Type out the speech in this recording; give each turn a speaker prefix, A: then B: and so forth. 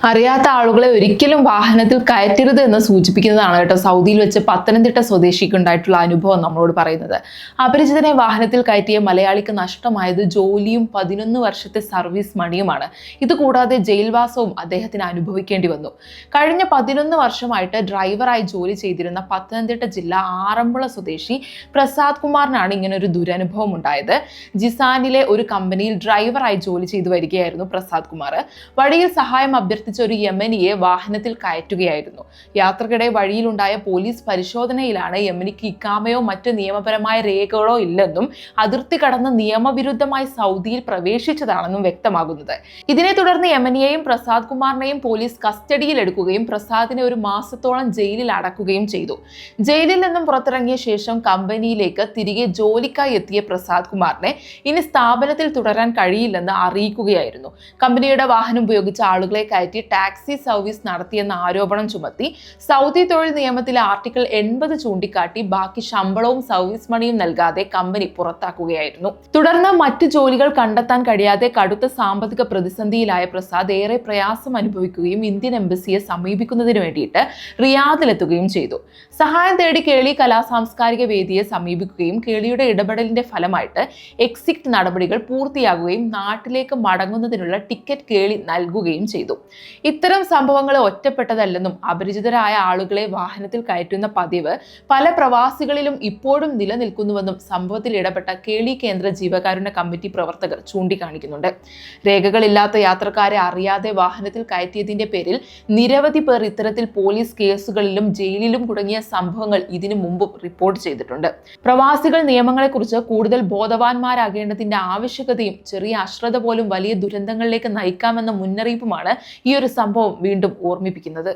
A: അറിയാത്ത ആളുകളെ ഒരിക്കലും വാഹനത്തിൽ കയറ്റരുത് എന്ന് സൂചിപ്പിക്കുന്നതാണ് കേട്ടോ സൗദിയിൽ വെച്ച് പത്തനംതിട്ട സ്വദേശിക്ക് ഉണ്ടായിട്ടുള്ള അനുഭവം നമ്മളോട് പറയുന്നത്. അപരിചിതനെ വാഹനത്തിൽ കയറ്റിയ മലയാളിക്ക് നഷ്ടമായത് ജോലിയും 11 വർഷത്തെ സർവീസ് മണിയുമാണ്. ഇതുകൂടാതെ ജയിൽവാസവും അദ്ദേഹത്തിന് അനുഭവിക്കേണ്ടി വന്നു. കഴിഞ്ഞ 11 വർഷമായിട്ട് ഡ്രൈവറായി ജോലി ചെയ്തിരുന്ന പത്തനംതിട്ട ജില്ല ആറന്മുള സ്വദേശി പ്രസാദ് കുമാറിനാണ് ഇങ്ങനെ ഒരു ദുരനുഭവം ഉണ്ടായത്. ജിസാനിലെ ഒരു കമ്പനിയിൽ ഡ്രൈവറായി ജോലി ചെയ്തു വരികയായിരുന്നു പ്രസാദ് കുമാർ. വഴിയിൽ സഹായം അഭ്യർത്ഥിച്ച ഒരു യമനിയെ വാഹനത്തിൽ കയറ്റുകയായിരുന്നു. യാത്രക്കിടെ വഴിയിലുണ്ടായ പോലീസ് പരിശോധനയിലാണ് യമനിക്ക് ഇക്കാമയോ മറ്റ് നിയമപരമായ രേഖകളോ ഇല്ലെന്നും അതിർത്തി കടന്ന് നിയമവിരുദ്ധമായി സൗദിയിൽ പ്രവേശിച്ചതാണെന്നും വ്യക്തമാകുന്നത്. ഇതിനെ തുടർന്ന് യമനിയെയും പ്രസാദ് കുമാറിനെയും പോലീസ് കസ്റ്റഡിയിൽ എടുക്കുകയും പ്രസാദിനെ 1 മാസത്തോളം ജയിലിൽ അടക്കുകയും ചെയ്തു. ജയിലിൽ നിന്നും പുറത്തിറങ്ങിയ ശേഷം കമ്പനിയിലേക്ക് തിരികെ ജോലിക്കായി എത്തിയ പ്രസാദ് കുമാറിനെ ഇനി സ്ഥാപനത്തിൽ തുടരാൻ കഴിയില്ലെന്ന് അറിയിക്കുകയായിരുന്നു. കമ്പനിയുടെ വാഹനം ഉപയോഗിച്ച ആളുകളെ കയറ്റി ടാക്സി സർവീസ് നടത്തിയെന്ന ആരോപണം ചുമത്തി സൗദി തൊഴിൽ നിയമത്തിലെ ആർട്ടിക്കിൾ 80 ചൂണ്ടിക്കാട്ടി ബാക്കി ശമ്പളവും സർവീസ് മണിയും നൽകാതെ കമ്പനി പുറത്താക്കുകയായിരുന്നു. തുടർന്ന് മറ്റു ജോലികൾ കണ്ടെത്താൻ കഴിയാതെ കടുത്ത സാമ്പത്തിക പ്രതിസന്ധിയിലായ പ്രസാദ് ഏറെ പ്രയാസം അനുഭവിക്കുകയും ഇന്ത്യൻ എംബസിയെ സമീപിക്കുന്നതിന് വേണ്ടിയിട്ട് റിയാദിലെത്തുകയും ചെയ്തു. സഹായം തേടി കേളി കലാസാംസ്കാരിക വേദിയെ സമീപിക്കുകയും കേളിയുടെ ഇടപെടലിന്റെ ഫലമായിട്ട് എക്സിറ്റ് നടപടികൾ പൂർത്തിയാകുകയും നാട്ടിലേക്ക് മടങ്ങുന്നതിനുള്ള ടിക്കറ്റ് കേളി നൽകുകയും ചെയ്തു. ഇത്തരം സംഭവങ്ങൾ ഒറ്റപ്പെട്ടതല്ലെന്നും അപരിചിതരായ ആളുകളെ വാഹനത്തിൽ കയറ്റുന്ന പതിവ് പല പ്രവാസികളിലും ഇപ്പോഴും നിലനിൽക്കുന്നുവെന്നും സംഭവത്തിൽ ഇടപെട്ട കേളി കേന്ദ്ര ജീവകാരുണ്യ കമ്മിറ്റി പ്രവർത്തകർ ചൂണ്ടിക്കാണിക്കുന്നുണ്ട്. രേഖകളില്ലാത്ത യാത്രക്കാരെ അറിയാതെ വാഹനത്തിൽ കയറ്റിയതിന്റെ പേരിൽ നിരവധി പേർ ഇത്തരത്തിൽ പോലീസ് കേസുകളിലും ജയിലിലും തുടങ്ങിയ സംഭവങ്ങൾ ഇതിനു മുമ്പും റിപ്പോർട്ട് ചെയ്തിട്ടുണ്ട്. പ്രവാസികൾ നിയമങ്ങളെക്കുറിച്ച് കൂടുതൽ ബോധവാന്മാരാകേണ്ടതിന്റെ ആവശ്യകതയും ചെറിയ അശ്രദ്ധ പോലും വലിയ ദുരന്തങ്ങളിലേക്ക് നയിക്കാമെന്ന മുന്നറിയിപ്പുമാണ് ഈ ഒരു സംഭവം വീണ്ടും ഓർമ്മിപ്പിക്കുന്നത്.